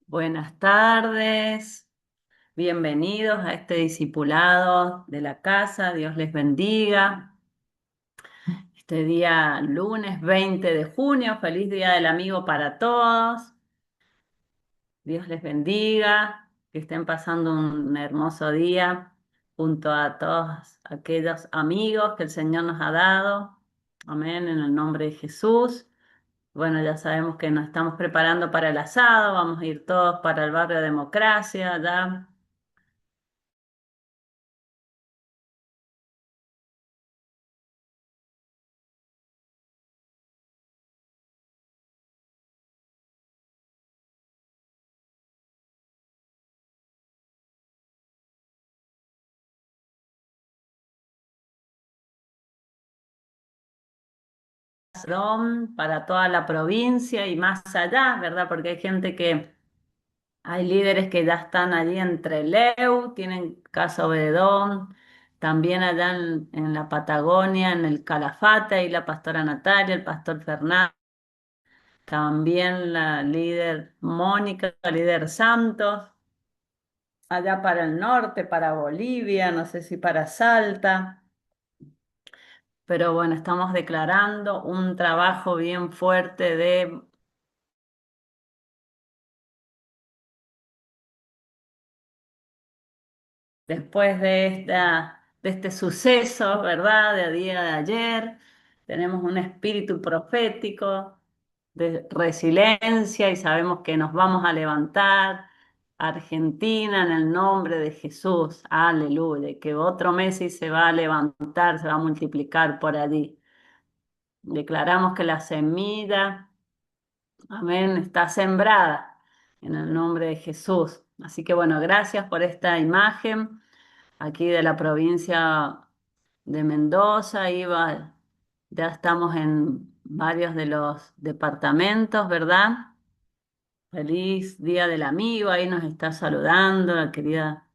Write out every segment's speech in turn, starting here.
Buenas tardes, bienvenidos a este discipulado de la casa, Dios les bendiga. Este día lunes 20 de junio, feliz Día del Amigo para todos. Dios les bendiga, que estén pasando un hermoso día junto a todos aquellos amigos que el Señor nos ha dado. Amén, en el nombre de Jesús. Bueno, ya sabemos que nos estamos preparando para el asado, vamos a ir todos para el barrio Democracia, ya. Para toda la provincia y más allá, ¿verdad? Porque hay gente hay líderes que ya están allí entre Leu, tienen Casa Obedón, también allá en la Patagonia, en el Calafate, y la pastora Natalia, el pastor Fernando, también la líder Mónica, la líder Santos, allá para el norte, para Bolivia, no sé si para Salta. Pero bueno, estamos declarando un trabajo bien fuerte de después de este suceso, ¿verdad? De día de ayer, tenemos un espíritu profético de resiliencia y sabemos que nos vamos a levantar. Argentina en el nombre de Jesús, aleluya, y que otro Messi se va a levantar, se va a multiplicar por allí. Declaramos que la semilla, amén, está sembrada en el nombre de Jesús. Así que bueno, gracias por esta imagen aquí de la provincia de Mendoza. Ya estamos en varios de los departamentos, ¿verdad? Feliz Día del Amigo, ahí nos está saludando la querida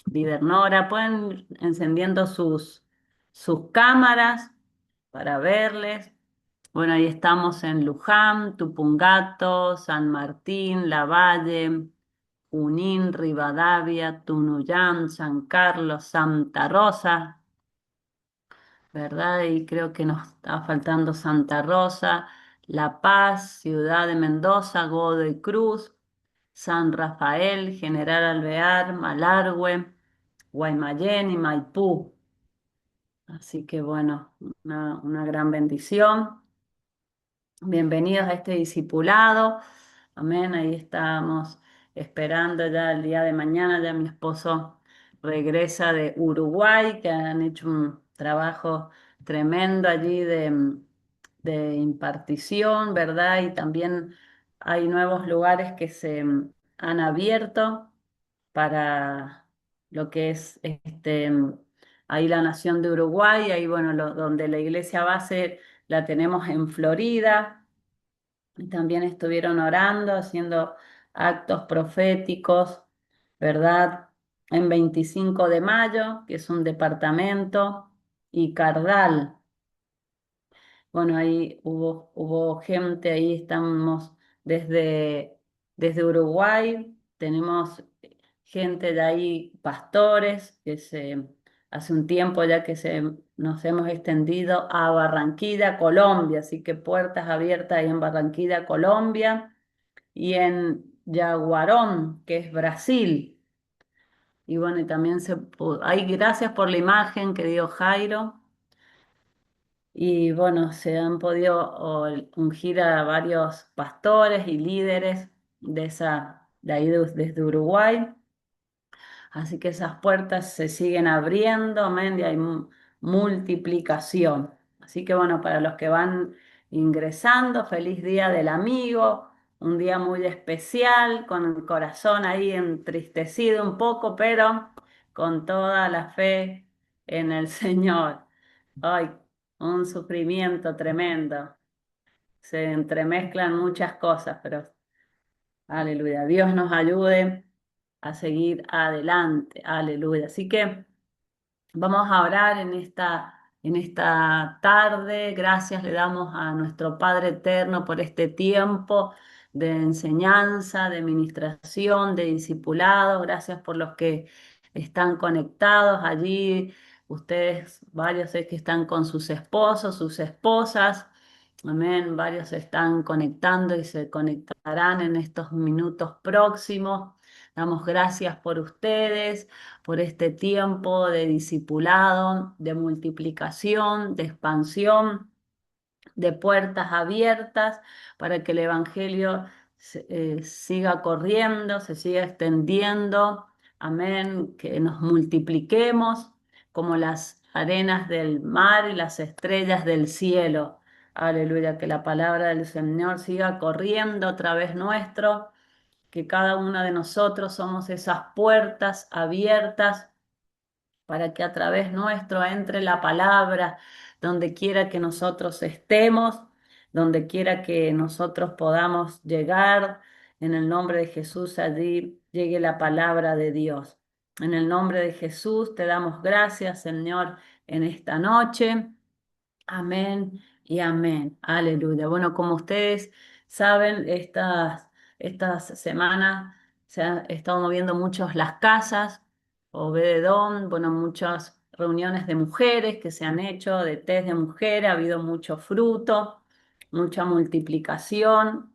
líder Nora. Pueden ir encendiendo sus cámaras para verles. Bueno, ahí estamos en Luján, Tupungato, San Martín, Lavalle, Junín, Rivadavia, Tunuyán, San Carlos, Santa Rosa, ¿verdad? Y creo que nos está faltando Santa Rosa, La Paz, Ciudad de Mendoza, Godoy Cruz, San Rafael, General Alvear, Malargüe, Guaymallén y Maipú. Así que bueno, una gran bendición. Bienvenidos a este discipulado. Amén. Ahí estamos esperando ya el día de mañana. Ya mi esposo regresa de Uruguay, que han hecho un trabajo tremendo allí de impartición, ¿verdad? Y también hay nuevos lugares que se han abierto para lo que es ahí la nación de Uruguay, ahí bueno, donde la iglesia base la tenemos en Florida, y también estuvieron orando, haciendo actos proféticos, ¿verdad? En 25 de mayo, que es un departamento, y Cardal. Bueno, ahí hubo gente, ahí estamos desde, desde Uruguay, tenemos gente de ahí, pastores, hace un tiempo ya que nos hemos extendido a Barranquilla, Colombia, así que puertas abiertas ahí en Barranquilla, Colombia, y en Yaguarón, que es Brasil. Y bueno, y también ahí gracias por la imagen que dio Jairo. Y bueno, se han podido ungir a varios pastores y líderes de ahí desde Uruguay. Así que esas puertas se siguen abriendo, amén, y hay multiplicación. Así que bueno, para los que van ingresando, feliz día del amigo, un día muy especial, con el corazón ahí entristecido un poco, pero con toda la fe en el Señor. Ay, un sufrimiento tremendo. Se entremezclan muchas cosas, pero aleluya, Dios nos ayude a seguir adelante. Aleluya. Así que vamos a orar en esta tarde. Gracias le damos a nuestro Padre Eterno por este tiempo de enseñanza, de ministración, de discipulado. Gracias por los que están conectados allí. Ustedes, varios sé que están con sus esposos, sus esposas. Amén. Varios se están conectando y se conectarán en estos minutos próximos. Damos gracias por ustedes, por este tiempo de discipulado, de multiplicación, de expansión, de puertas abiertas para que el Evangelio siga corriendo, se siga extendiendo. Amén. Que nos multipliquemos como las arenas del mar y las estrellas del cielo. Aleluya. Que la palabra del Señor siga corriendo a través nuestro, que cada uno de nosotros somos esas puertas abiertas para que a través nuestro entre la palabra donde quiera que nosotros estemos, donde quiera que nosotros podamos llegar. En el nombre de Jesús, allí llegue la palabra de Dios. En el nombre de Jesús te damos gracias, Señor, en esta noche. Amén y amén. Aleluya. Bueno, como ustedes saben, estas semanas se han estado moviendo muchos las casas, Obededón, bueno, muchas reuniones de mujeres que se han hecho, de test de mujeres, ha habido mucho fruto, mucha multiplicación,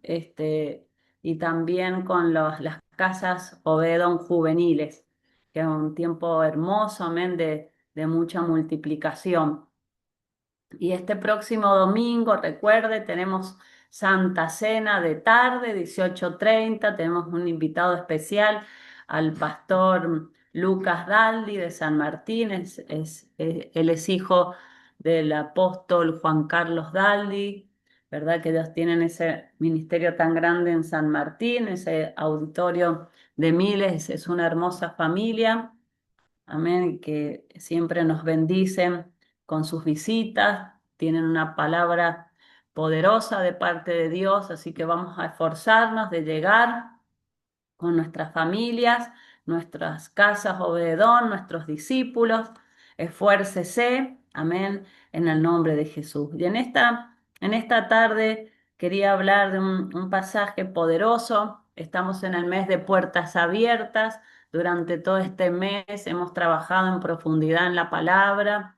y también con las casas Obededón juveniles, que es un tiempo hermoso, amén, de mucha multiplicación. Y este próximo domingo, recuerde, tenemos Santa Cena de tarde, 18:30. Tenemos un invitado especial al pastor Lucas Daldi de San Martín. Él es hijo del apóstol Juan Carlos Daldi, ¿verdad? Que ellos tienen ese ministerio tan grande en San Martín, ese auditorio de miles, es una hermosa familia. Amén, que siempre nos bendicen con sus visitas, tienen una palabra poderosa de parte de Dios, así que vamos a esforzarnos de llegar con nuestras familias, nuestras casas, Obededón, nuestros discípulos. Esfuércese, amén, en el nombre de Jesús. Y en esta tarde quería hablar de un pasaje poderoso. Estamos en el mes de puertas abiertas. Durante todo este mes hemos trabajado en profundidad en la palabra.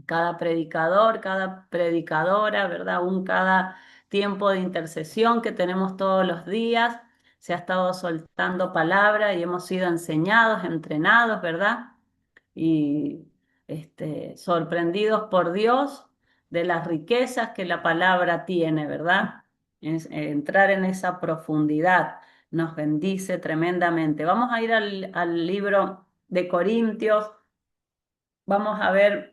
Cada predicador, cada predicadora, ¿verdad? Cada tiempo de intercesión que tenemos todos los días, se ha estado soltando palabra y hemos sido enseñados, entrenados, ¿verdad? Y sorprendidos por Dios de las riquezas que la palabra tiene, ¿verdad? Entrar en esa profundidad nos bendice tremendamente. Vamos a ir al libro de Corintios. Vamos a ver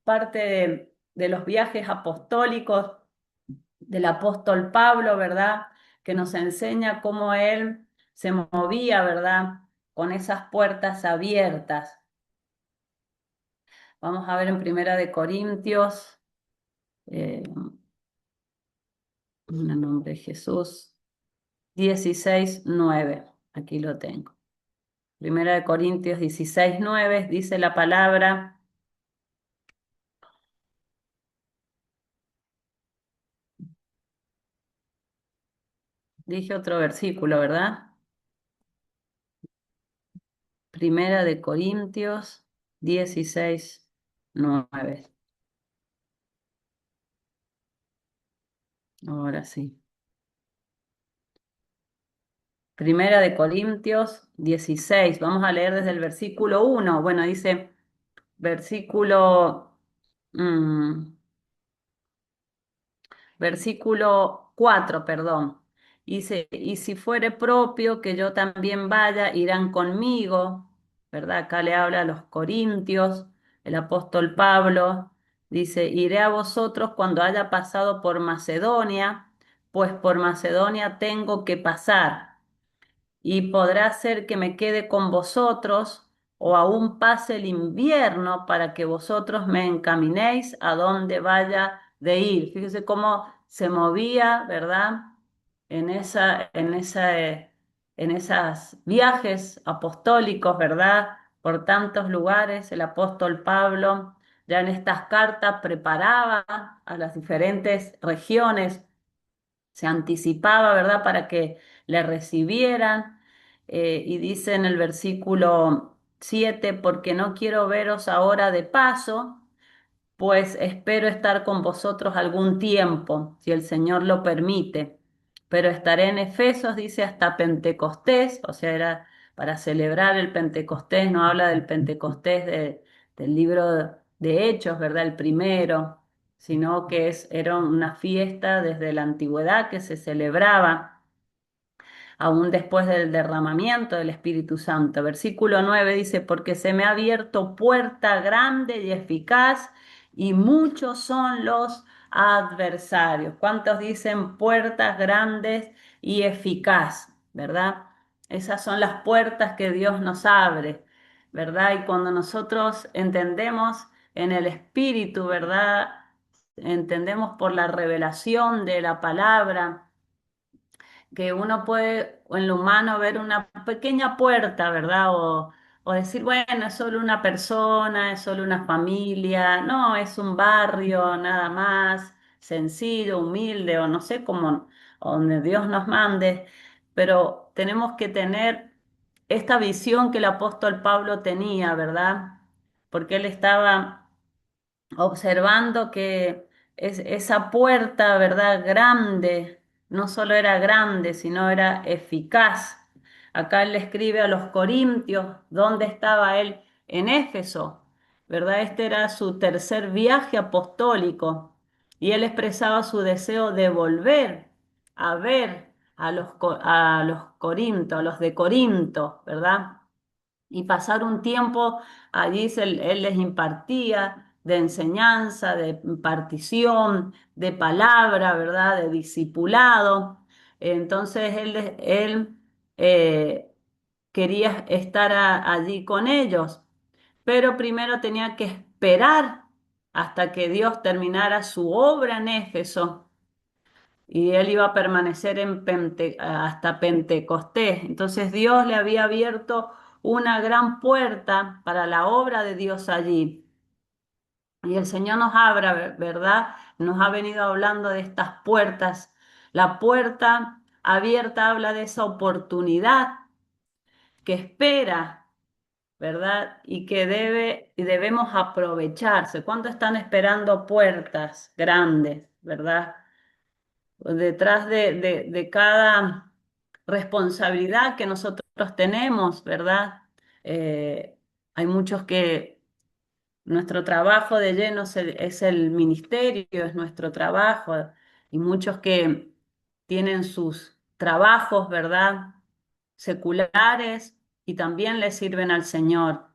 parte de los viajes apostólicos del apóstol Pablo, ¿verdad? Que nos enseña cómo él se movía, ¿verdad? Con esas puertas abiertas. Vamos a ver en Primera de Corintios, en el nombre de Jesús, 16:9. Aquí lo tengo. Primera de Corintios 16:9 dice la palabra. Dije otro versículo, ¿verdad? Primera de Corintios 16:9. Ahora sí. Primera de Corintios 16. Vamos a leer desde el versículo 1. Bueno, dice versículo, mm, versículo 4, perdón. Dice, y si fuere propio que yo también vaya, irán conmigo, ¿verdad? Acá le habla a los corintios, el apóstol Pablo. Dice, iré a vosotros cuando haya pasado por Macedonia, pues por Macedonia tengo que pasar y podrá ser que me quede con vosotros o aún pase el invierno para que vosotros me encaminéis a donde vaya de ir. Fíjese cómo se movía, ¿verdad? En esa en esos viajes apostólicos, ¿verdad? Por tantos lugares, el apóstol Pablo ya en estas cartas preparaba a las diferentes regiones, se anticipaba, ¿verdad? Para que le recibieran. Y dice en el versículo 7, porque no quiero veros ahora de paso, pues espero estar con vosotros algún tiempo, si el Señor lo permite. Pero estaré en Efesos, dice, hasta Pentecostés, o sea, era para celebrar el Pentecostés, no habla del Pentecostés del libro de Hechos, ¿verdad? El primero, sino que era una fiesta desde la antigüedad que se celebraba aún después del derramamiento del Espíritu Santo. Versículo 9 dice, porque se me ha abierto puerta grande y eficaz y muchos son los adversarios. ¿Cuántos dicen puertas grandes y eficaz? ¿Verdad? Esas son las puertas que Dios nos abre, ¿verdad? Y cuando nosotros entendemos en el Espíritu, ¿verdad? Entendemos por la revelación de la palabra que uno puede en lo humano ver una pequeña puerta, ¿verdad? O decir, bueno, es solo una persona, es solo una familia, no, es un barrio nada más, sencillo, humilde, o no sé cómo, donde Dios nos mande, pero tenemos que tener esta visión que el apóstol Pablo tenía, ¿verdad? Porque él estaba observando que esa puerta, ¿verdad? Grande, no solo era grande, sino era eficaz. Acá él le escribe a los Corintios, ¿dónde estaba él? En Éfeso, ¿verdad? Este era su tercer viaje apostólico y él expresaba su deseo de volver a ver a los Corintios, a los de Corinto, ¿verdad? Y pasar un tiempo allí él les impartía de enseñanza, de impartición, de palabra, ¿verdad? De discipulado. Entonces él eh, quería estar allí con ellos, pero primero tenía que esperar hasta que Dios terminara su obra en Éfeso y él iba a permanecer hasta Pentecostés. Entonces Dios le había abierto una gran puerta para la obra de Dios allí. Y el Señor nos abra, ¿verdad? Nos ha venido hablando de estas puertas. La puerta abierta habla de esa oportunidad que espera, ¿verdad? Y que y debemos aprovecharse. ¿Cuánto están esperando puertas grandes, ¿verdad? Detrás de cada responsabilidad que nosotros tenemos, ¿verdad? Eh, Hay muchos que nuestro trabajo de lleno es el ministerio, es nuestro trabajo, y muchos que tienen sus trabajos, ¿verdad? Seculares y también le sirven al Señor.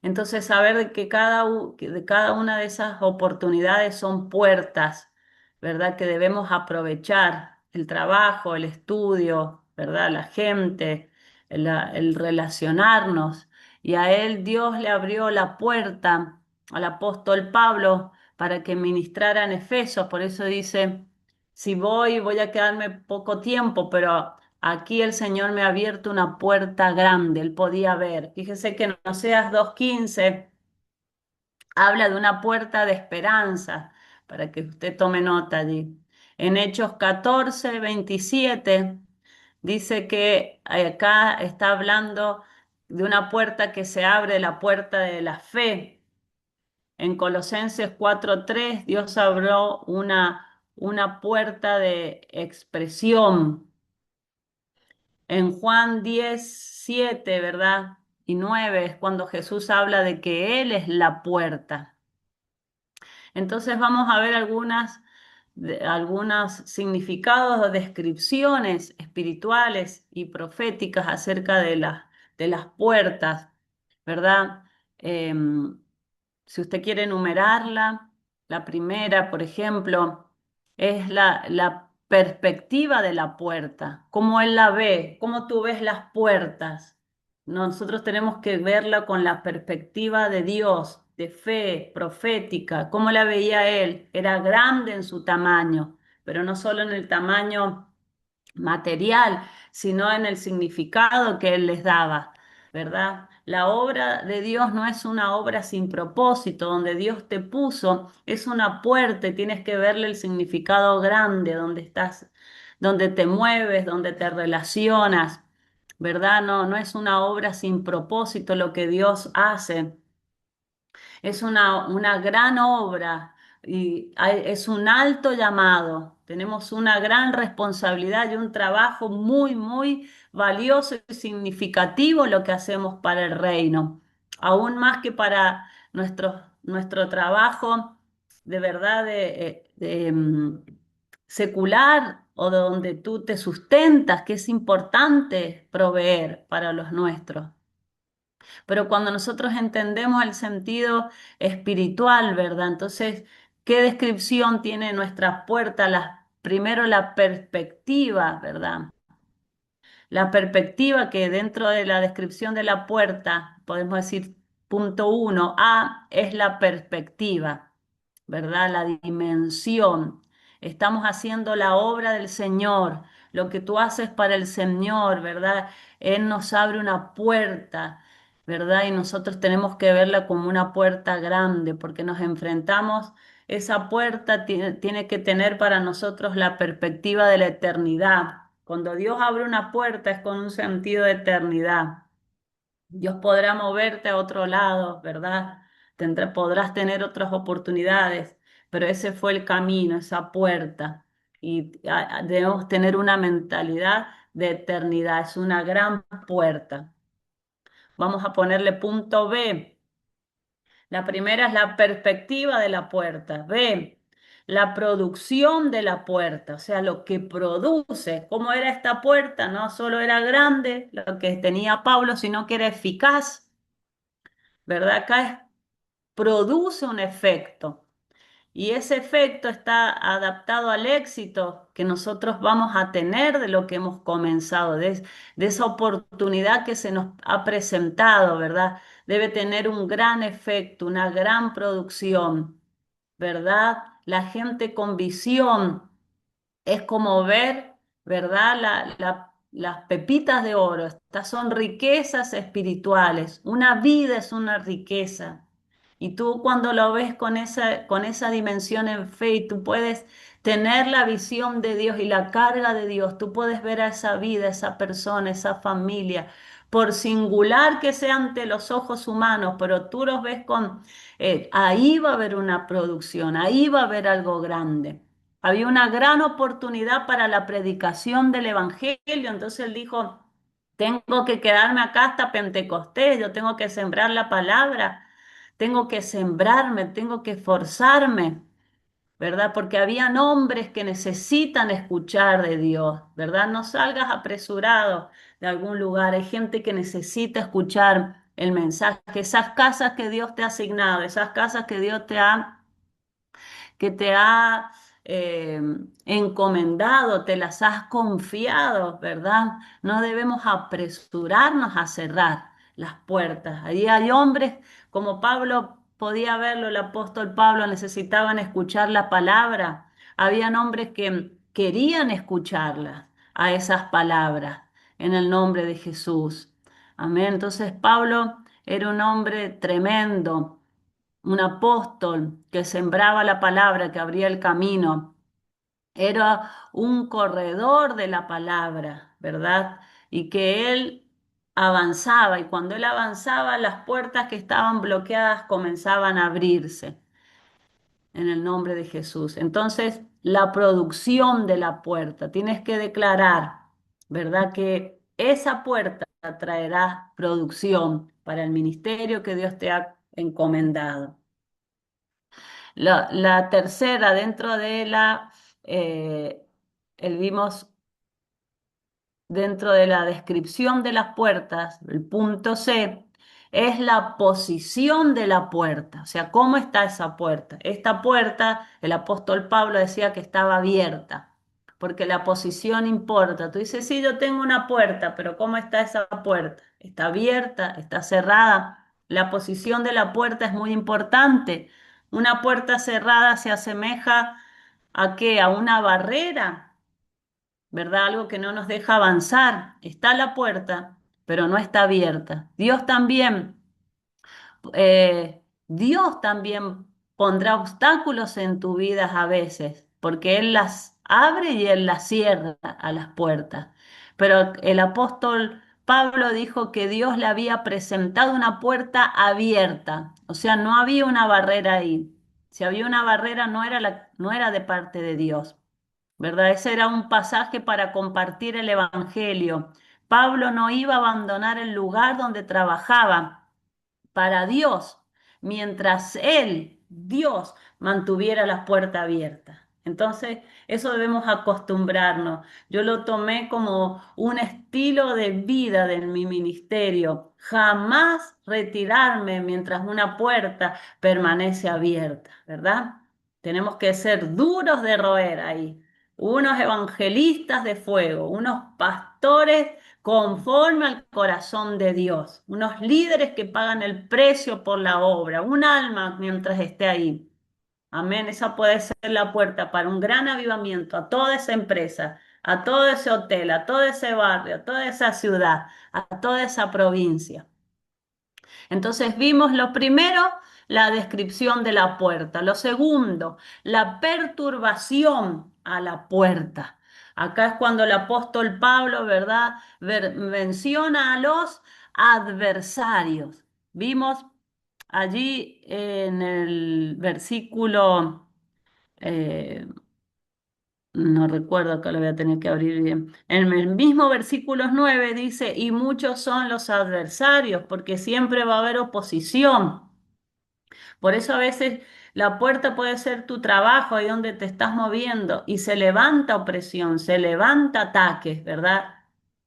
Entonces, saber de que que de cada una de esas oportunidades son puertas, ¿verdad? Que debemos aprovechar el trabajo, el estudio, ¿verdad? La gente, el relacionarnos. Y a él Dios le abrió la puerta al apóstol Pablo para que ministrara en Efesos. Por eso dice, si voy a quedarme poco tiempo, pero aquí el Señor me ha abierto una puerta grande, él podía ver. Fíjese que en Oseas 2:15 habla de una puerta de esperanza, para que usted tome nota allí. En Hechos 14:27 dice que acá está hablando de una puerta que se abre, la puerta de la fe. En Colosenses 4:3 Dios abrió una puerta de expresión. En Juan 10:7, ¿verdad? Y 9 es cuando Jesús habla de que Él es la puerta. Entonces vamos a ver algunos significados o descripciones espirituales y proféticas acerca de las puertas, ¿verdad? Si usted quiere enumerarla, la primera, por ejemplo, es la perspectiva de la puerta, cómo él la ve, cómo tú ves las puertas. Nosotros tenemos que verla con la perspectiva de Dios, de fe profética, cómo la veía él. Era grande en su tamaño, pero no solo en el tamaño material, sino en el significado que Él les daba, ¿verdad? La obra de Dios no es una obra sin propósito, donde Dios te puso, es una puerta y tienes que verle el significado grande, donde estás, donde te mueves, donde te relacionas, ¿verdad? No, no es una obra sin propósito lo que Dios hace. Es una gran obra y es un alto llamado. Tenemos una gran responsabilidad y un trabajo muy, muy valioso y significativo lo que hacemos para el reino. Aún más que para nuestro trabajo de verdad secular o de donde tú te sustentas, que es importante proveer para los nuestros. Pero cuando nosotros entendemos el sentido espiritual, ¿verdad? Entonces, ¿qué descripción tiene nuestra puerta? Primero la perspectiva, ¿verdad? La perspectiva que dentro de la descripción de la puerta, podemos decir punto uno, A es la perspectiva, ¿verdad? La dimensión. Estamos haciendo la obra del Señor, lo que tú haces para el Señor, ¿verdad? Él nos abre una puerta, ¿verdad? Y nosotros tenemos que verla como una puerta grande, porque nos enfrentamos, esa puerta tiene que tener para nosotros la perspectiva de la eternidad. Cuando Dios abre una puerta es con un sentido de eternidad. Dios podrá moverte a otro lado, ¿verdad? Podrás tener otras oportunidades, pero ese fue el camino, esa puerta. Y debemos tener una mentalidad de eternidad. Es una gran puerta. Vamos a ponerle punto B. La primera es la perspectiva de la puerta. B, la producción de la puerta, o sea, lo que produce. ¿Cómo era esta puerta? No solo era grande, lo que tenía Pablo, sino que era eficaz, ¿verdad? Produce un efecto. Y ese efecto está adaptado al éxito que nosotros vamos a tener de lo que hemos comenzado, de esa oportunidad que se nos ha presentado, ¿verdad? Debe tener un gran efecto, una gran producción, ¿verdad? La gente con visión es como ver, ¿verdad? Las pepitas de oro. Estas son riquezas espirituales. Una vida es una riqueza. Y tú cuando lo ves con esa dimensión en fe, y tú puedes tener la visión de Dios y la carga de Dios, tú puedes ver a esa vida, esa persona, esa familia, por singular que sea ante los ojos humanos, pero tú los ves ahí va a haber una producción, ahí va a haber algo grande. Había una gran oportunidad para la predicación del Evangelio, entonces él dijo, tengo que quedarme acá hasta Pentecostés, yo tengo que sembrar la palabra, tengo que sembrarme, tengo que esforzarme, ¿verdad? Porque habían hombres que necesitan escuchar de Dios, ¿verdad? No salgas apresurado de algún lugar, hay gente que necesita escuchar el mensaje, esas casas que Dios te ha asignado, esas casas que te ha eh, encomendado, te las has confiado, ¿verdad? No debemos apresurarnos a cerrar las puertas. Ahí hay hombres, como Pablo podía verlo, el apóstol Pablo, necesitaban escuchar la palabra. Habían hombres que querían escucharlas, a esas palabras, en el nombre de Jesús. Amén. Entonces Pablo era un hombre tremendo, un apóstol que sembraba la palabra, que abría el camino. Era un corredor de la palabra, ¿verdad? Y que él avanzaba, y cuando él avanzaba, las puertas que estaban bloqueadas comenzaban a abrirse en el nombre de Jesús. Entonces, la producción de la puerta, tienes que declarar, ¿verdad? Que esa puerta traerá producción para el ministerio que Dios te ha encomendado. La tercera, dentro de eh, vimos dentro de la descripción de las puertas, el punto C, es la posición de la puerta, o sea, ¿cómo está esa puerta? Esta puerta, el apóstol Pablo decía que estaba abierta, porque la posición importa. Tú dices, sí, yo tengo una puerta, pero ¿cómo está esa puerta? ¿Está abierta? ¿Está cerrada? La posición de la puerta es muy importante. Una puerta cerrada se asemeja ¿a qué? A una barrera. ¿verdad? Algo que no nos deja avanzar. Está la puerta, pero no está abierta. Dios también pondrá obstáculos en tu vida a veces, porque Él las abre y Él las cierra a las puertas. Pero el apóstol Pablo dijo que Dios le había presentado una puerta abierta, o sea, no había una barrera ahí. Si había una barrera, no era de parte de Dios, ¿verdad? Ese era un pasaje para compartir el evangelio. Pablo no iba a abandonar el lugar donde trabajaba para Dios, mientras Él, Dios, mantuviera las puertas abiertas. Entonces, eso debemos acostumbrarnos. Yo lo tomé como un estilo de vida de mi ministerio. Jamás retirarme mientras una puerta permanece abierta, ¿verdad? Tenemos que ser duros de roer ahí, unos evangelistas de fuego, unos pastores conforme al corazón de Dios, unos líderes que pagan el precio por la obra, un alma mientras esté ahí. Amén. Esa puede ser la puerta para un gran avivamiento a toda esa empresa, a todo ese hotel, a todo ese barrio, a toda esa ciudad, a toda esa provincia. Entonces vimos lo primero, la descripción de la puerta. Lo segundo, la perturbación a la puerta. Acá es cuando el apóstol Pablo, ¿verdad? Menciona a los adversarios. Vimos allí en el versículo, eh, no recuerdo, acá lo voy a tener que abrir bien. En el mismo versículo 9 dice, y muchos son los adversarios, porque siempre va a haber oposición. Por eso a veces la puerta puede ser tu trabajo, ahí donde te estás moviendo, y se levanta opresión, se levanta ataques, ¿verdad?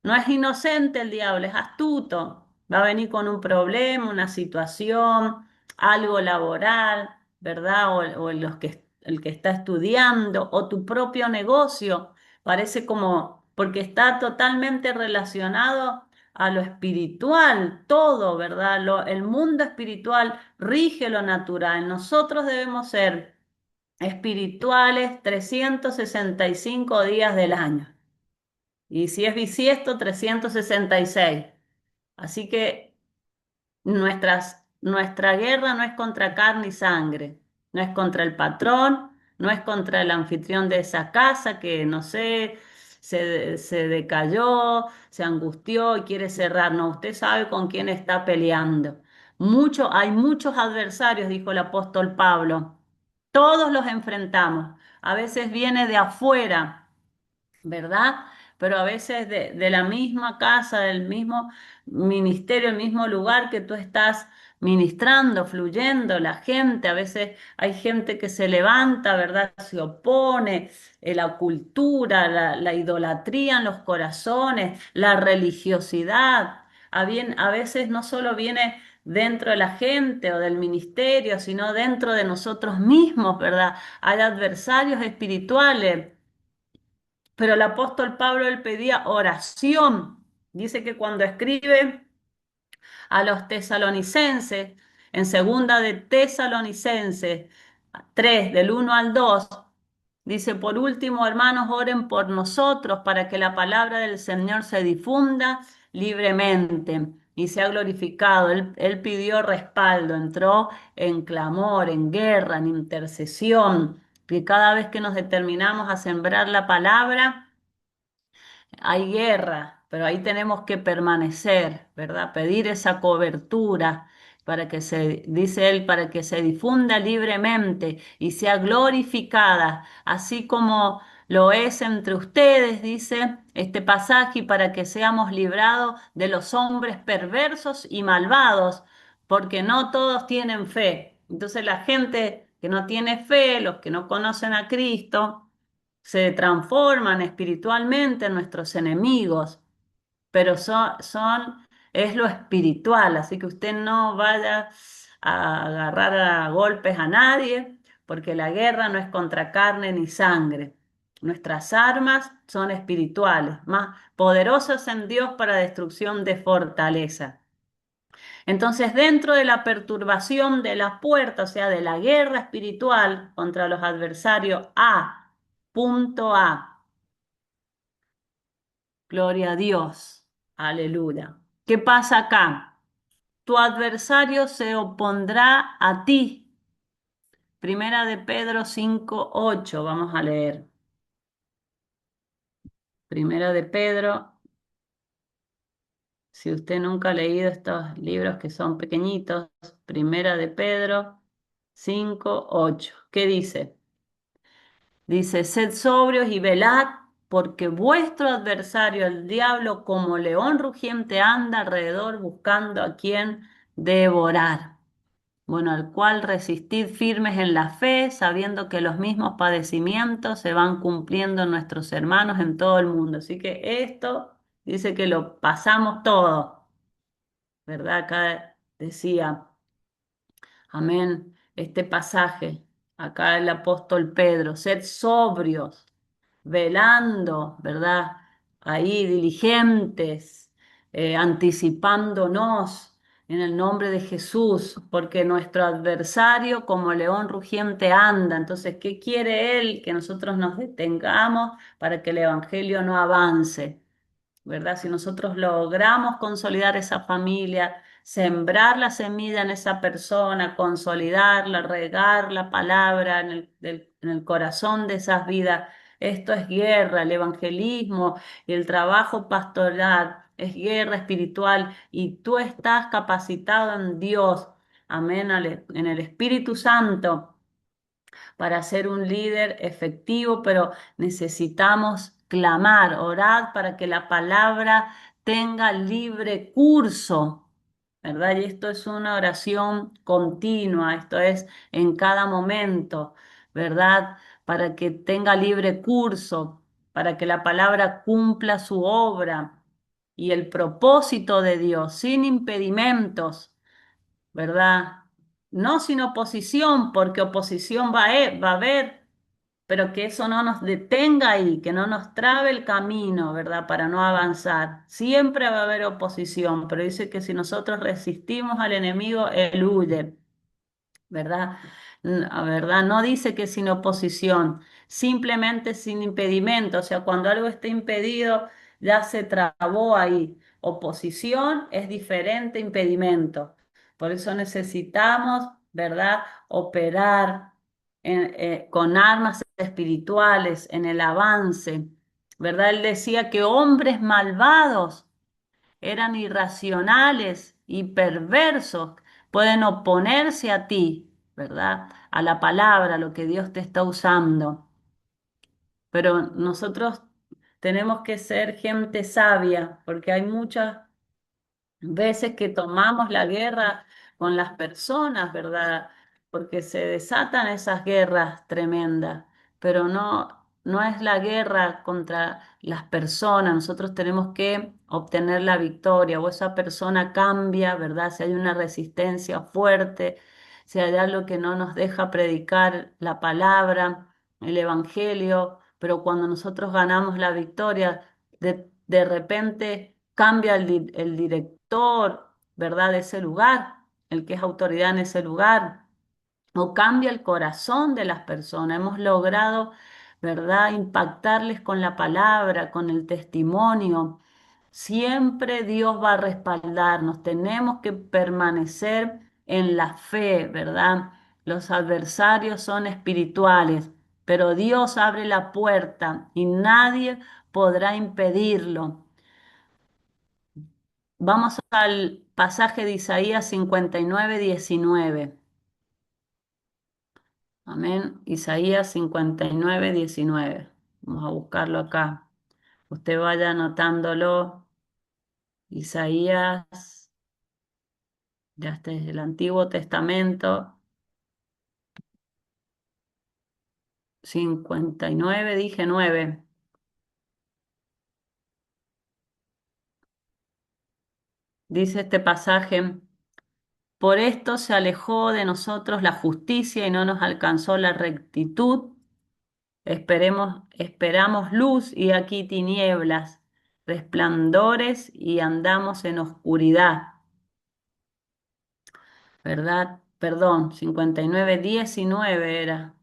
No es inocente el diablo, es astuto. Va a venir con un problema, una situación, algo laboral, ¿verdad? O el que está estudiando, o tu propio negocio. Parece como, porque está totalmente relacionado a lo espiritual, todo, ¿verdad? El mundo espiritual rige lo natural. Nosotros debemos ser espirituales 365 días del año. Y si es bisiesto, 366. Así que nuestra guerra no es contra carne y sangre, no es contra el patrón, no es contra el anfitrión de esa casa que, no sé, se decayó, se angustió y quiere cerrar. No, usted sabe con quién está peleando. Hay muchos adversarios, dijo el apóstol Pablo. Todos los enfrentamos. A veces viene de afuera, ¿verdad? Pero a veces de la misma casa, del mismo ministerio, el mismo lugar que tú estás ministrando, fluyendo, la gente, a veces hay gente que se levanta, ¿verdad? Se opone, la cultura, la idolatría en los corazones, la religiosidad. A veces no solo viene dentro de la gente o del ministerio, sino dentro de nosotros mismos, ¿verdad? Hay adversarios espirituales, pero el apóstol Pablo él pedía oración. Dice que cuando escribe a los tesalonicenses, en segunda de Tesalonicenses 3 del 1 al 2 dice, por último, hermanos, oren por nosotros para que la palabra del Señor se difunda libremente y sea glorificado. Él pidió respaldo, entró en clamor, en guerra, en intercesión, que cada vez que nos determinamos a sembrar la palabra, hay guerra, pero ahí tenemos que permanecer, ¿verdad? Pedir esa cobertura para que dice él, para que se difunda libremente y sea glorificada, así como lo es entre ustedes, dice este pasaje, y para que seamos librados de los hombres perversos y malvados, porque no todos tienen fe. Entonces la gente que no tiene fe, los que no conocen a Cristo, se transforman espiritualmente en nuestros enemigos, pero es lo espiritual, así que usted no vaya a agarrar a golpes a nadie, porque la guerra no es contra carne ni sangre. Nuestras armas son espirituales, más poderosas en Dios para destrucción de fortaleza. Entonces, dentro de la perturbación de la puerta, o sea, de la guerra espiritual contra los adversarios, punto A, Gloria a Dios. Aleluya. ¿Qué pasa acá? Tu adversario se opondrá a ti. Primera de Pedro 5:8. Vamos a leer. Primera de Pedro. Si usted nunca ha leído estos libros que son pequeñitos, Primera de Pedro 5:8. ¿Qué dice? Dice, sed sobrios y velad, porque vuestro adversario, el diablo, como león rugiente, anda alrededor buscando a quien devorar. Bueno, al cual resistid firmes en la fe, sabiendo que los mismos padecimientos se van cumpliendo en nuestros hermanos en todo el mundo. Así que esto dice que lo pasamos todo, ¿verdad? Acá decía. Amén. Este pasaje, acá el apóstol Pedro, sed sobrios, velando, ¿verdad? Ahí diligentes, anticipándonos en el nombre de Jesús, porque nuestro adversario como león rugiente anda. Entonces, ¿qué quiere él? Que nosotros nos detengamos para que el evangelio no avance. ¿Verdad? Si nosotros logramos consolidar esa familia, sembrar la semilla en esa persona, consolidarla, regar la palabra en el corazón de esas vidas, esto es guerra, el evangelismo y el trabajo pastoral es guerra espiritual y tú estás capacitado en Dios, amén, en el Espíritu Santo para ser un líder efectivo, pero necesitamos clamar, orar para que la palabra tenga libre curso, ¿verdad? Y esto es una oración continua, esto es en cada momento, ¿verdad? Para que tenga libre curso, para que la palabra cumpla su obra y el propósito de Dios, sin impedimentos, ¿verdad? No sin oposición, porque oposición va a haber, pero que eso no nos detenga ahí, que no nos trabe el camino, ¿verdad? Para no avanzar. Siempre va a haber oposición, pero dice que si nosotros resistimos al enemigo, él huye. ¿Verdad? A verdad, no dice que sin oposición, simplemente sin impedimento, o sea, cuando algo está impedido, ya se trabó ahí. Oposición es diferente a impedimento. Por eso necesitamos, ¿verdad?, operar con armas espirituales en el avance, ¿verdad? Él decía que hombres malvados eran irracionales y perversos, pueden oponerse a ti, ¿verdad? A la palabra, a lo que Dios te está usando. Pero nosotros tenemos que ser gente sabia, porque hay muchas veces que tomamos la guerra con las personas, ¿verdad? Porque se desatan esas guerras tremendas, pero no es la guerra contra las personas. Nosotros tenemos que obtener la victoria o esa persona cambia, ¿verdad? Si hay una resistencia fuerte, si hay algo que no nos deja predicar la palabra, el evangelio, pero cuando nosotros ganamos la victoria, de repente cambia el director, ¿verdad? De ese lugar, el que es autoridad en ese lugar, o cambia el corazón de las personas. Hemos logrado, ¿verdad? Impactarles con la palabra, con el testimonio. Siempre Dios va a respaldarnos. Tenemos que permanecer en la fe, ¿verdad? Los adversarios son espirituales, pero Dios abre la puerta y nadie podrá impedirlo. Vamos al pasaje de Isaías 59:19. Amén. Isaías 59:19. Vamos a buscarlo acá. Usted vaya anotándolo. Isaías, ya está desde el Antiguo Testamento. 59, dije 9. Dice este pasaje, por esto se alejó de nosotros la justicia y no nos alcanzó la rectitud. Esperamos luz y aquí tinieblas, resplandores y andamos en oscuridad, ¿verdad? Perdón, 59:19 era,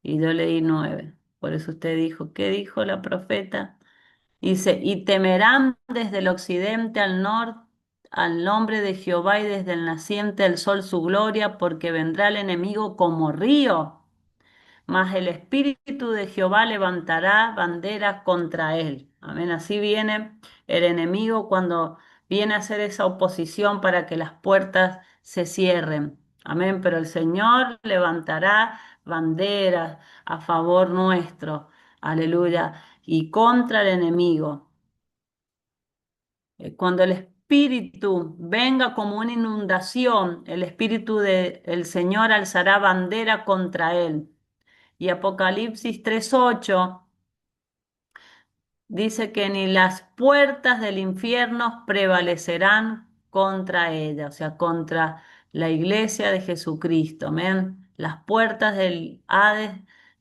y yo leí 9. Por eso usted dijo, ¿qué dijo la profeta? Dice, y temerán desde el occidente al norte al nombre de Jehová y desde el naciente del sol su gloria, porque vendrá el enemigo como río, mas el Espíritu de Jehová levantará bandera contra él. Amén. Así viene el enemigo cuando viene a hacer esa oposición para que las puertas se cierren. Amén. Pero el Señor levantará banderas a favor nuestro. Aleluya. Y contra el enemigo. Cuando el Espíritu venga como una inundación, el Espíritu del Señor alzará bandera contra él. Y Apocalipsis 3:8 dice que ni las puertas del infierno prevalecerán contra ella, o sea, contra la iglesia de Jesucristo. Amén. Las puertas del Hades,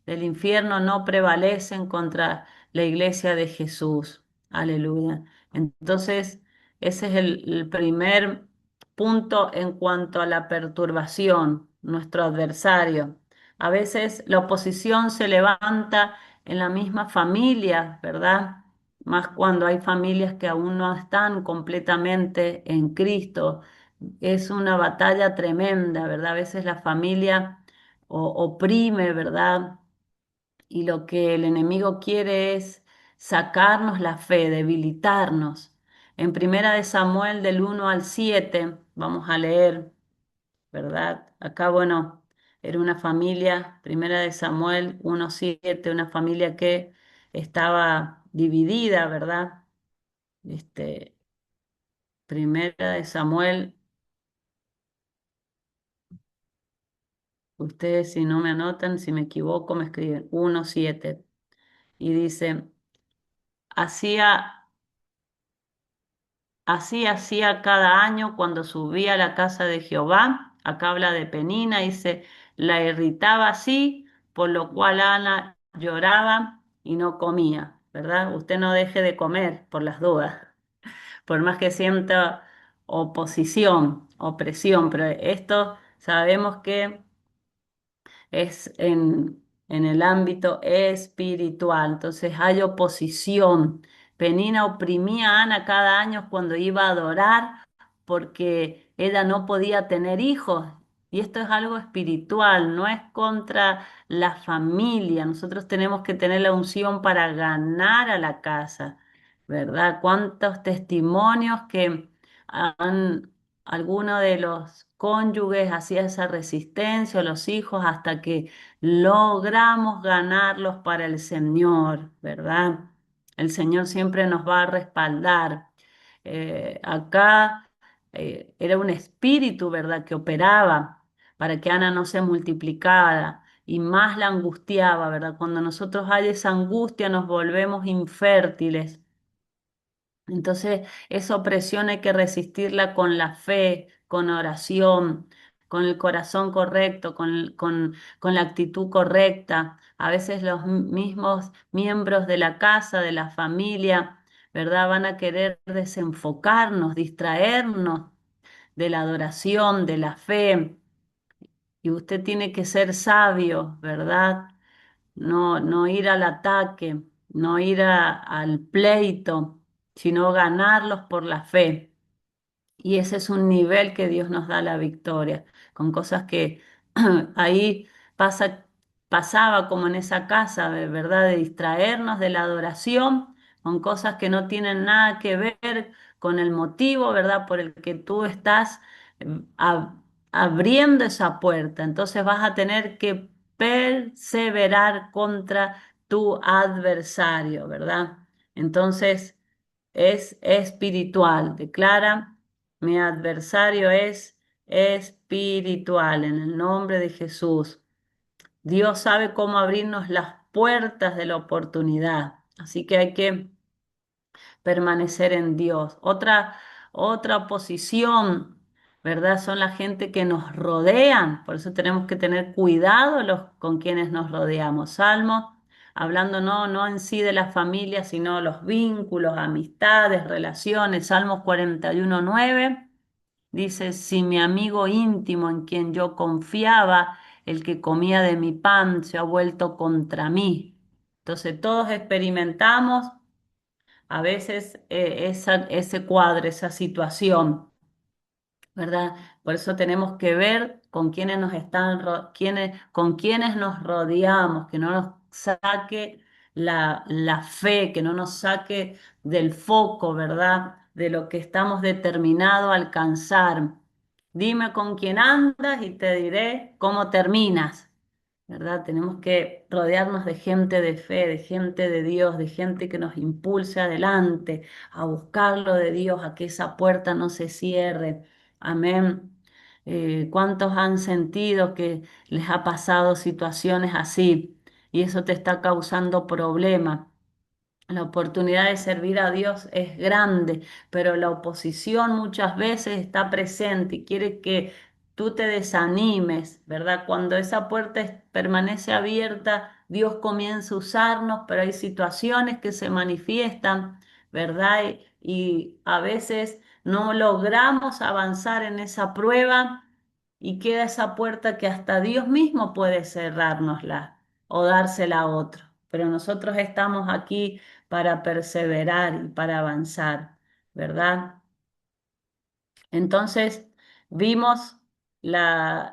del infierno, no prevalecen contra la iglesia de Jesús. Aleluya. Entonces, ese es el primer punto en cuanto a la perturbación, nuestro adversario. A veces la oposición se levanta en la misma familia, ¿verdad? Más cuando hay familias que aún no están completamente en Cristo. Es una batalla tremenda, ¿verdad? A veces la familia oprime, ¿verdad? Y lo que el enemigo quiere es sacarnos la fe, debilitarnos. En Primera de Samuel del 1 al 7, vamos a leer. ¿Verdad? Acá, bueno, era una familia, Primera de Samuel 1:7, una familia que estaba dividida, ¿verdad? Este, Primera de Samuel, ustedes si no me anotan, si me equivoco, me escriben 1:7 y dice, hacía así hacía cada año cuando subía a la casa de Jehová. Acá habla de Penina, dice, la irritaba así, por lo cual Ana lloraba y no comía, ¿verdad? Usted no deje de comer por las dudas, por más que sienta oposición, opresión, pero esto sabemos que es en el ámbito espiritual. Entonces hay oposición. Penina oprimía a Ana cada año cuando iba a adorar porque ella no podía tener hijos. Y esto es algo espiritual, no es contra la familia. Nosotros tenemos que tener la unción para ganar a la casa, ¿verdad? ¿Cuántos testimonios que han alguno de los cónyuges hacía esa resistencia, o los hijos, hasta que logramos ganarlos para el Señor, ¿verdad? El Señor siempre nos va a respaldar. Acá era un espíritu, ¿verdad?, que operaba para que Ana no se multiplicara y más la angustiaba, ¿verdad? Cuando nosotros hay esa angustia nos volvemos infértiles. Entonces, esa opresión hay que resistirla con la fe, con oración, con el corazón correcto, con la actitud correcta. A veces los mismos miembros de la casa, de la familia, ¿verdad? Van a querer desenfocarnos, distraernos de la adoración, de la fe. Y usted tiene que ser sabio, ¿verdad? No ir al ataque, no ir al pleito, sino ganarlos por la fe. Y ese es un nivel que Dios nos da la victoria, con cosas que ahí pasa, pasaba como en esa casa, de verdad, de distraernos de la adoración, con cosas que no tienen nada que ver con el motivo, ¿verdad?, por el que tú estás abriendo esa puerta. Entonces vas a tener que perseverar contra tu adversario, ¿verdad? Entonces es espiritual, declara. Mi adversario es espiritual, en el nombre de Jesús. Dios sabe cómo abrirnos las puertas de la oportunidad, así que hay que permanecer en Dios. Otra posición, ¿verdad? Son la gente que nos rodean, por eso tenemos que tener cuidado con quienes nos rodeamos. Salmo, hablando no en sí de la familia, sino los vínculos, amistades, relaciones. Salmos 41:9 dice, si mi amigo íntimo en quien yo confiaba, el que comía de mi pan, se ha vuelto contra mí. Entonces todos experimentamos a veces ese cuadro, esa situación. ¿Verdad? Por eso tenemos que ver con quiénes nos están, con quiénes nos rodeamos, que no nos saque la fe, que no nos saque del foco, ¿verdad? De lo que estamos determinados a alcanzar. Dime con quién andas y te diré cómo terminas. ¿Verdad? Tenemos que rodearnos de gente de fe, de gente de Dios, de gente que nos impulse adelante, a buscar lo de Dios, a que esa puerta no se cierre. Amén. ¿Cuántos han sentido que les ha pasado situaciones así y eso te está causando problemas? La oportunidad de servir a Dios es grande, pero la oposición muchas veces está presente y quiere que tú te desanimes, ¿verdad? Cuando esa puerta permanece abierta, Dios comienza a usarnos, pero hay situaciones que se manifiestan, ¿verdad? Y a veces no logramos avanzar en esa prueba y queda esa puerta que hasta Dios mismo puede cerrárnosla o dársela a otro. Pero nosotros estamos aquí para perseverar y para avanzar, ¿verdad? Entonces, vimos las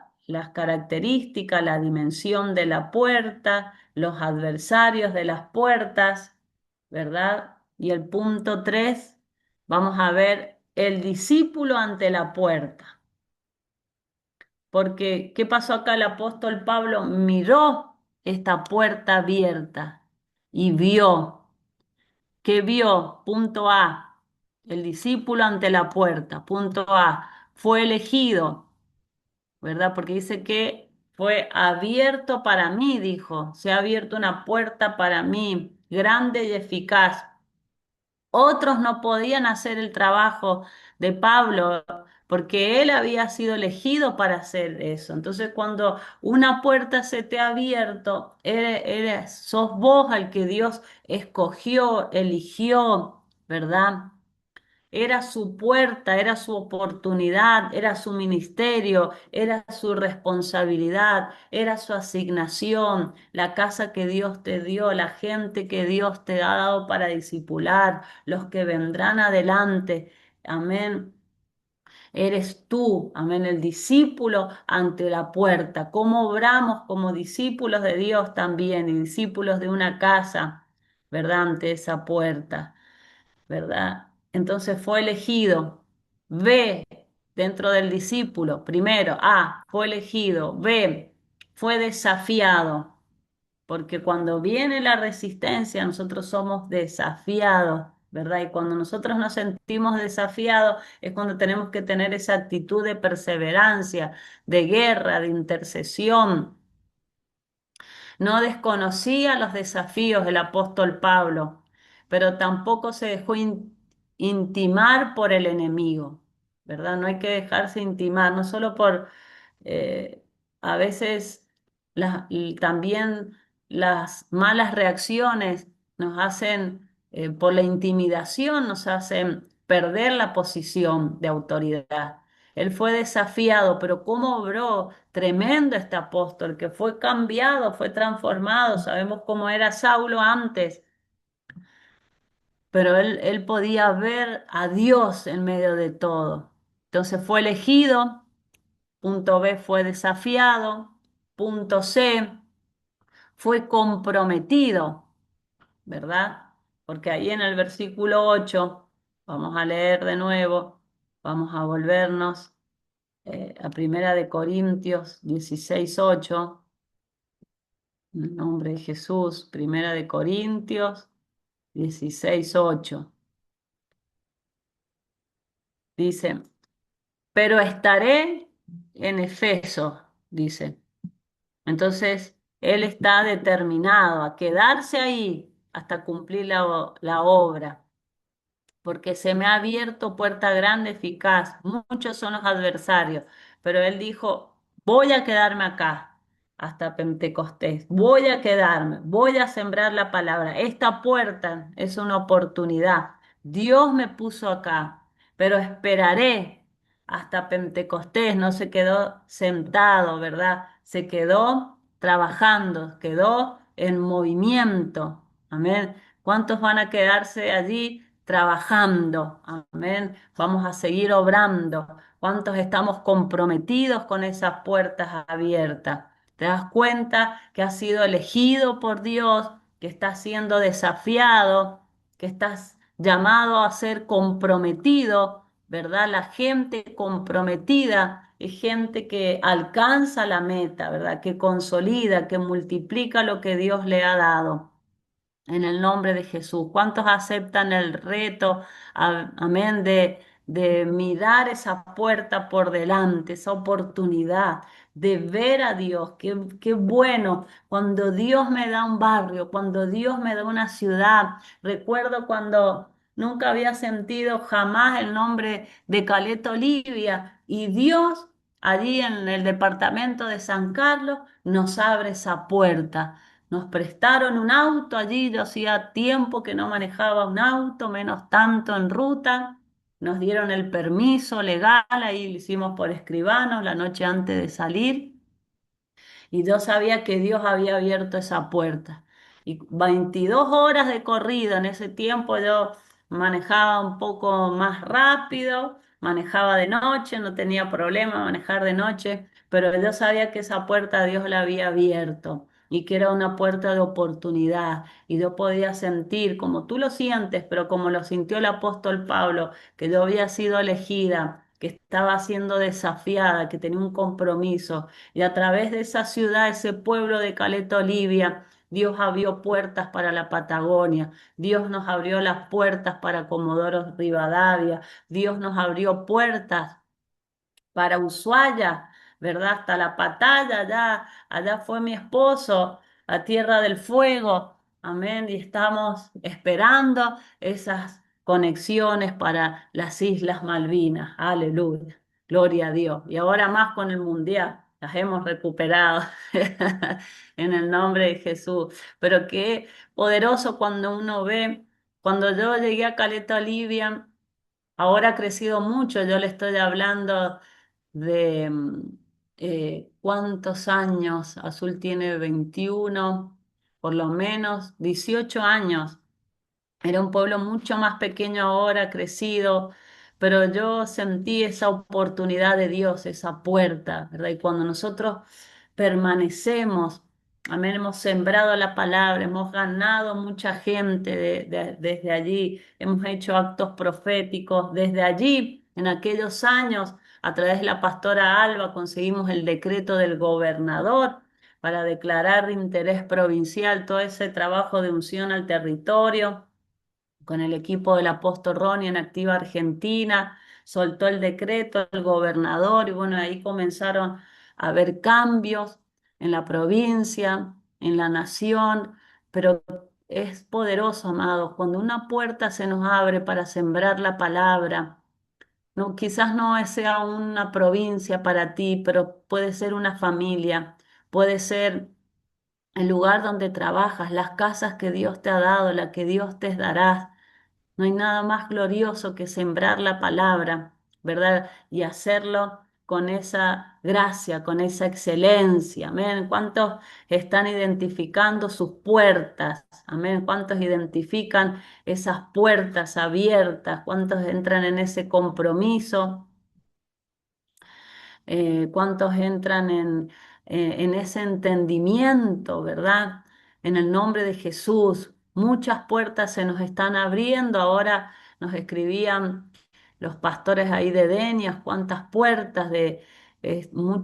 características, la dimensión de la puerta, los adversarios de las puertas, ¿verdad? Y el punto 3, vamos a ver el discípulo ante la puerta. Porque, ¿qué pasó acá? El apóstol Pablo miró esta puerta abierta y vio. ¿Qué vio? Punto A, el discípulo ante la puerta. Punto A, fue elegido, ¿verdad? Porque dice que fue abierto para mí, dijo. Se ha abierto una puerta para mí, grande y eficaz. Otros no podían hacer el trabajo de Pablo porque él había sido elegido para hacer eso. Entonces, cuando una puerta se te ha abierto, sos vos al que Dios escogió, eligió, ¿verdad? Era su puerta, era su oportunidad, era su ministerio, era su responsabilidad, era su asignación, la casa que Dios te dio, la gente que Dios te ha dado para discipular, los que vendrán adelante. Amén. Eres tú, amén, el discípulo ante la puerta. ¿Cómo obramos como discípulos de Dios también y discípulos de una casa, ¿verdad? Ante esa puerta. ¿Verdad? Entonces fue elegido. B, dentro del discípulo, primero, A, fue elegido. B, fue desafiado, porque cuando viene la resistencia, nosotros somos desafiados, ¿verdad? Y cuando nosotros nos sentimos desafiados, es cuando tenemos que tener esa actitud de perseverancia, de guerra, de intercesión. No desconocía los desafíos del apóstol Pablo, pero tampoco se dejó intimar por el enemigo, ¿verdad? No hay que dejarse intimar, no solo por, eh, a veces y también las malas reacciones nos hacen, por la intimidación, nos hacen perder la posición de autoridad. Él fue desafiado, pero ¿cómo obró? Tremendo este apóstol que fue cambiado, fue transformado. Sabemos cómo era Saulo antes, pero él podía ver a Dios en medio de todo. Entonces fue elegido, punto B fue desafiado, punto C fue comprometido, ¿verdad? Porque ahí en el versículo 8, vamos a leer de nuevo, vamos a volvernos a Primera de Corintios 16:8. En el nombre de Jesús, Primera de Corintios 16:8. Dice, pero estaré en Efeso, dice. Entonces, él está determinado a quedarse ahí hasta cumplir la obra, porque se me ha abierto puerta grande, eficaz. Muchos son los adversarios, pero él dijo, voy a quedarme acá hasta Pentecostés, voy a quedarme, voy a sembrar la palabra. Esta puerta es una oportunidad. Dios me puso acá, pero esperaré hasta Pentecostés. No se quedó sentado, ¿verdad? Se quedó trabajando, quedó en movimiento. Amén. ¿Cuántos van a quedarse allí trabajando, amén. Vamos a seguir obrando. ¿Cuántos estamos comprometidos con esas puertas abiertas? ¿Te das cuenta que has sido elegido por Dios, que estás siendo desafiado, que estás llamado a ser comprometido, ¿verdad? La gente comprometida es gente que alcanza la meta, ¿verdad? Que consolida, que multiplica lo que Dios le ha dado. En el nombre de Jesús. ¿Cuántos aceptan el reto, amén, de mirar esa puerta por delante, esa oportunidad de ver a Dios? Qué bueno cuando Dios me da un barrio, cuando Dios me da una ciudad. Recuerdo cuando nunca había sentido jamás el nombre de Caleta Olivia y Dios allí en el departamento de San Carlos nos abre esa puerta. Nos prestaron un auto allí, yo hacía tiempo que no manejaba un auto, menos tanto en ruta. Nos dieron el permiso legal, ahí lo hicimos por escribano la noche antes de salir y yo sabía que Dios había abierto esa puerta. Y 22 horas de corrido, en ese tiempo yo manejaba un poco más rápido, manejaba de noche, no tenía problema manejar de noche, pero yo sabía que esa puerta Dios la había abierto y que era una puerta de oportunidad. Y yo podía sentir, como tú lo sientes, pero como lo sintió el apóstol Pablo, que yo había sido elegida, que estaba siendo desafiada, que tenía un compromiso y a través de esa ciudad, ese pueblo de Caleta Olivia, Dios abrió puertas para la Patagonia, Dios nos abrió las puertas para Comodoro Rivadavia, Dios nos abrió puertas para Ushuaia, ¿verdad? Hasta la Patalla, allá fue mi esposo, a Tierra del Fuego, amén, y estamos esperando esas conexiones para las Islas Malvinas, aleluya, gloria a Dios. Y ahora más con el Mundial, las hemos recuperado en el nombre de Jesús. Pero qué poderoso cuando uno ve, cuando yo llegué a Caleta Olivia, ahora ha crecido mucho, yo le estoy hablando de cuántos años. Azul tiene 21, por lo menos 18 años. Era un pueblo mucho más pequeño ahora, crecido, pero yo sentí esa oportunidad de Dios, esa puerta, ¿verdad? Y cuando nosotros permanecemos, amén, hemos sembrado la palabra, hemos ganado mucha gente desde allí, hemos hecho actos proféticos desde allí, en aquellos años, a través de la pastora Alba, conseguimos el decreto del gobernador para declarar de interés provincial todo ese trabajo de unción al territorio con el equipo del apóstol Ronnie en Activa Argentina, soltó el decreto el gobernador y bueno, ahí comenzaron a haber cambios en la provincia, en la nación, pero es poderoso, amados, cuando una puerta se nos abre para sembrar la palabra. No, quizás no sea una provincia para ti, pero puede ser una familia, puede ser el lugar donde trabajas, las casas que Dios te ha dado, la que Dios te dará. No hay nada más glorioso que sembrar la palabra, ¿verdad? Y hacerlo con esa gracia, con esa excelencia. Amén. ¿Cuántos están identificando sus puertas? Amén. ¿Cuántos identifican esas puertas abiertas? ¿Cuántos entran en ese compromiso? ¿Cuántos entran en ese entendimiento, verdad? En el nombre de Jesús, muchas puertas se nos están abriendo. Ahora nos escribían los pastores ahí de Denias, cuántas puertas de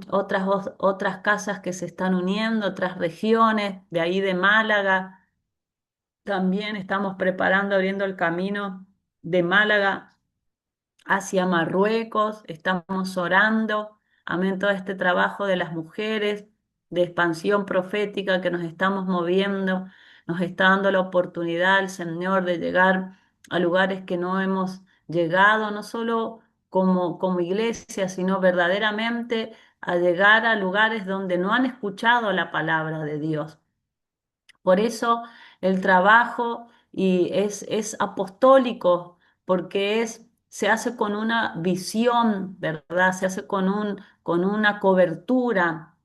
otras casas que se están uniendo, otras regiones, de ahí de Málaga. También estamos preparando, abriendo el camino de Málaga hacia Marruecos, estamos orando, amén, todo este trabajo de las mujeres, de expansión profética que nos estamos moviendo, nos está dando la oportunidad el Señor de llegar a lugares que no hemos llegado, no solo como iglesia, sino verdaderamente a llegar a lugares donde no han escuchado la palabra de Dios. Por eso el trabajo es apostólico, porque se hace con una visión, ¿verdad? Se hace con una cobertura.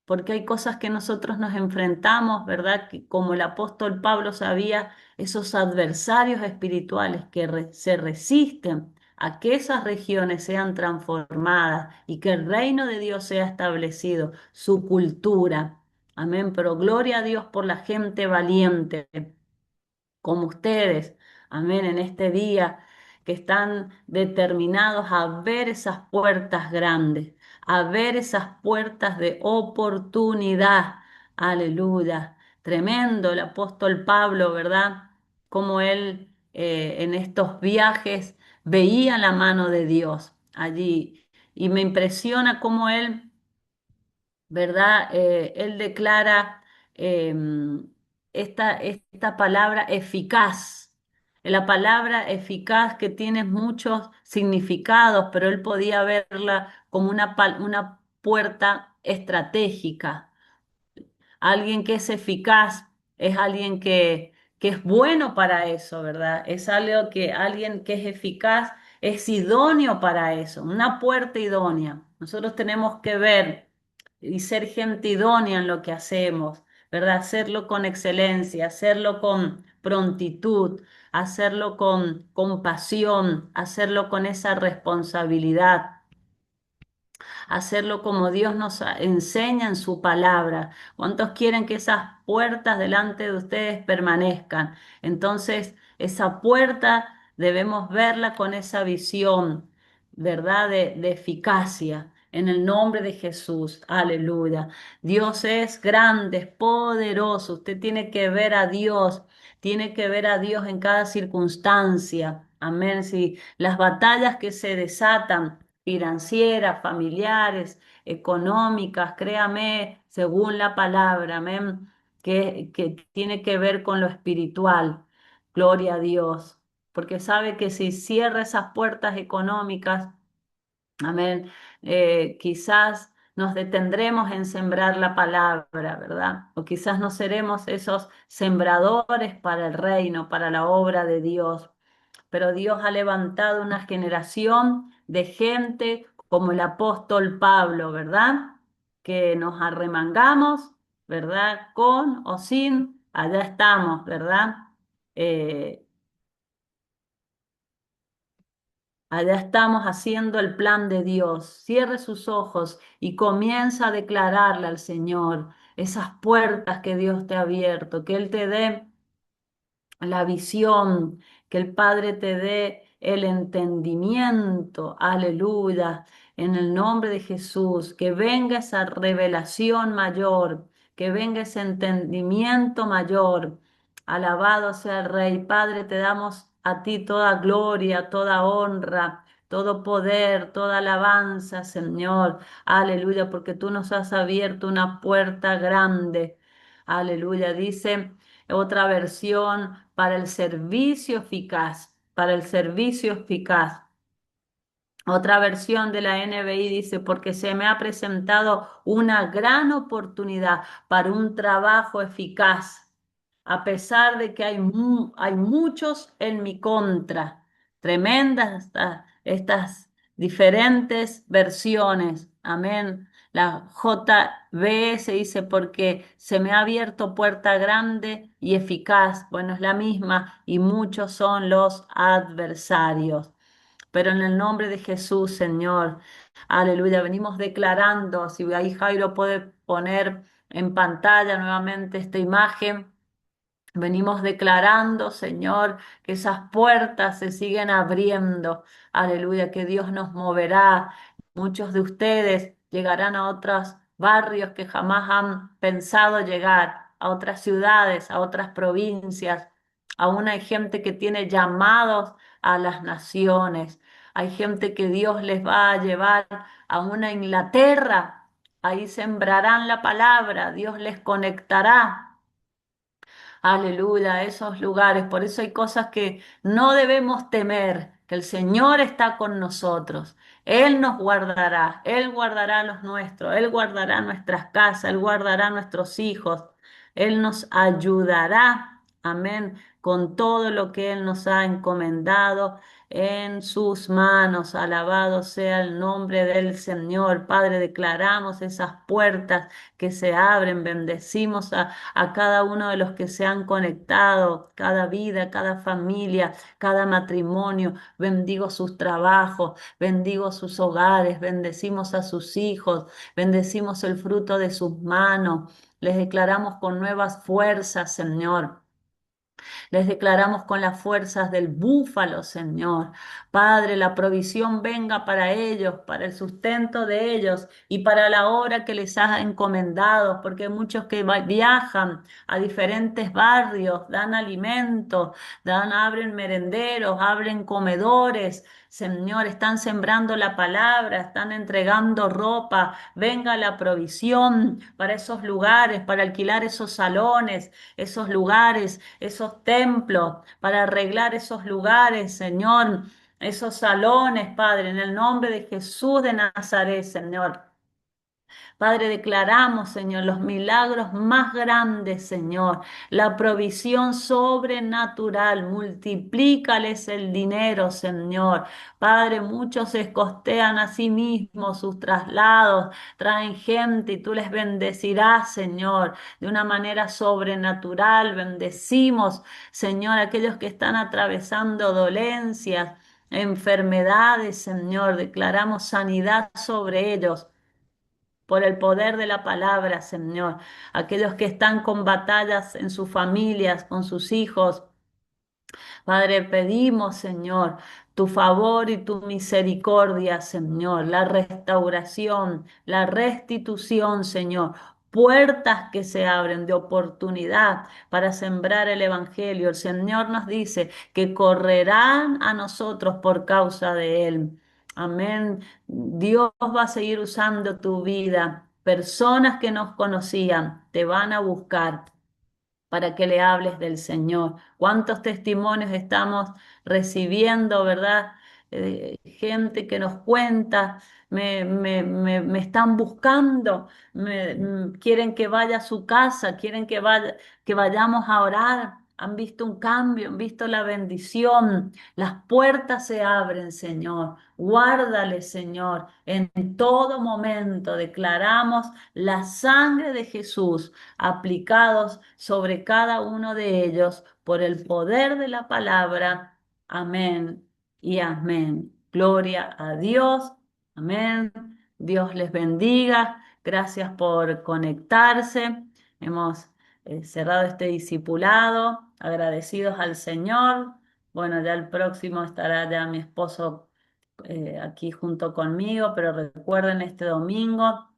porque hay cosas que nosotros nos enfrentamos, ¿verdad? Que como el apóstol Pablo sabía, esos adversarios espirituales que se resisten a que esas regiones sean transformadas y que el reino de Dios sea establecido, su cultura. Amén, pero gloria a Dios por la gente valiente como ustedes, amén, en este día, que están determinados a ver esas puertas grandes, a ver esas puertas de oportunidad. Aleluya. Tremendo el apóstol Pablo, ¿verdad? Como él en estos viajes veía la mano de Dios allí. Y me impresiona cómo él, ¿verdad? Él declara eh, esta palabra eficaz. La palabra eficaz que tiene muchos significados, pero él podía verla como una puerta estratégica. Alguien que es eficaz es alguien que es bueno para eso, ¿verdad? Es algo que alguien que es eficaz es idóneo para eso, una puerta idónea. Nosotros tenemos que ver y ser gente idónea en lo que hacemos, ¿verdad? Hacerlo con excelencia, hacerlo con prontitud, hacerlo con compasión, hacerlo con esa responsabilidad, hacerlo como Dios nos enseña en su palabra. ¿Cuántos quieren que esas puertas delante de ustedes permanezcan? Entonces, esa puerta debemos verla con esa visión, ¿verdad? De eficacia. En el nombre de Jesús, aleluya. Dios es grande, es poderoso. Usted tiene que ver a Dios, tiene que ver a Dios en cada circunstancia. Amén. Si las batallas que se desatan financieras, familiares, económicas, créame, según la palabra, amén, que tiene que ver con lo espiritual. Gloria a Dios, porque sabe que si cierra esas puertas económicas, amén, quizás nos detendremos en sembrar la palabra, ¿verdad? O quizás no seremos esos sembradores para el reino, para la obra de Dios, pero Dios ha levantado una generación de gente como el apóstol Pablo, ¿verdad? Que nos arremangamos, ¿verdad? Con o sin, allá estamos, ¿verdad? Eh, Allá estamos haciendo el plan de Dios. Cierre sus ojos y comienza a declararle al Señor esas puertas que Dios te ha abierto, que Él te dé la visión, que el Padre te dé el entendimiento, aleluya, en el nombre de Jesús, que venga esa revelación mayor, que venga ese entendimiento mayor. Alabado sea el Rey. Padre, te damos a ti toda gloria, toda honra, todo poder, toda alabanza, Señor. Aleluya, porque tú nos has abierto una puerta grande. Aleluya, dice otra versión para el servicio eficaz, para el servicio eficaz. Otra versión de la NBI dice, porque se me ha presentado una gran oportunidad para un trabajo eficaz, a pesar de que hay muchos en mi contra. Tremendas estas diferentes versiones. Amén. La JBS dice, porque se me ha abierto puerta grande y eficaz. Bueno, es la misma y muchos son los adversarios. Pero en el nombre de Jesús, Señor, aleluya, venimos declarando, si ahí Jairo puede poner en pantalla nuevamente esta imagen. Venimos declarando, Señor, que esas puertas se siguen abriendo. Aleluya, que Dios nos moverá. Muchos de ustedes llegarán a otros barrios que jamás han pensado llegar, a otras ciudades, a otras provincias. Aún hay gente que tiene llamados a las naciones. Hay gente que Dios les va a llevar a una Inglaterra. Ahí sembrarán la palabra. Dios les conectará. Aleluya, a esos lugares. Por eso hay cosas que no debemos temer, que el Señor está con nosotros. Él nos guardará, Él guardará los nuestros, Él guardará nuestras casas, Él guardará nuestros hijos, Él nos ayudará. amén, con todo lo que Él nos ha encomendado en sus manos. Alabado sea el nombre del Señor. Padre, declaramos esas puertas que se abren, bendecimos a cada uno de los que se han conectado, cada vida, cada familia, cada matrimonio. Bendigo sus trabajos, bendigo sus hogares, bendecimos a sus hijos, bendecimos el fruto de sus manos. Les declaramos con nuevas fuerzas, Señor. Les declaramos con las fuerzas del búfalo, Señor. Padre, la provisión venga para ellos, para el sustento de ellos y para la obra que les has encomendado, porque hay muchos que viajan a diferentes barrios, dan alimento, abren merenderos, abren comedores. Señor, están sembrando la palabra, están entregando ropa. Venga la provisión para esos lugares, para alquilar esos salones, esos lugares, esos templos, para arreglar esos lugares, Señor, esos salones, Padre, en el nombre de Jesús de Nazaret, Señor. Padre, declaramos, Señor, los milagros más grandes, Señor, la provisión sobrenatural, multiplícales el dinero, Señor. Padre, muchos se costean a sí mismos sus traslados, traen gente y tú les bendecirás, Señor, de una manera sobrenatural. Bendecimos, Señor, aquellos que están atravesando dolencias, enfermedades, Señor. Declaramos sanidad sobre ellos por el poder de la palabra, Señor. Aquellos que están con batallas en sus familias, con sus hijos. Padre, pedimos, Señor, tu favor y tu misericordia, Señor, la restauración, la restitución, Señor. Puertas que se abren de oportunidad para sembrar el Evangelio. El Señor nos dice que correrán a nosotros por causa de Él. Amén. Dios va a seguir usando tu vida. Personas que nos conocían te van a buscar para que le hables del Señor. ¿Cuántos testimonios estamos recibiendo, verdad? Gente que nos cuenta, me están buscando, quieren que vaya a su casa, quieren que vayamos a orar. Han visto un cambio, han visto la bendición. Las puertas se abren, Señor. Guárdale, Señor. En todo momento declaramos la sangre de Jesús aplicados sobre cada uno de ellos por el poder de la palabra. Amén y amén. Gloria a Dios. Amén. Dios les bendiga. Gracias por conectarse. Hemos cerrado este discipulado. Agradecidos al Señor. Bueno, ya el próximo estará ya mi esposo aquí junto conmigo, pero recuerden este domingo.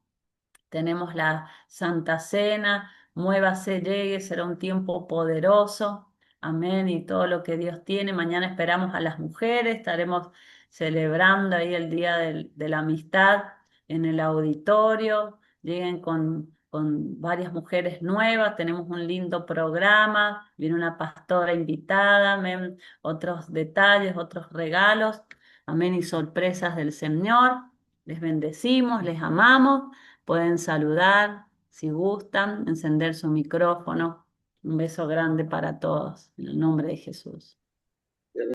Tenemos la Santa Cena, muévase, llegue, será un tiempo poderoso. Amén. Y todo lo que Dios tiene. Mañana esperamos a las mujeres, estaremos celebrando ahí el Día de la Amistad en el auditorio. Lleguen con varias mujeres nuevas, tenemos un lindo programa, viene una pastora invitada, amén, otros detalles, otros regalos, amén, y sorpresas del Señor. Les bendecimos, les amamos. Pueden saludar si gustan, encender su micrófono. Un beso grande para todos, en el nombre de Jesús.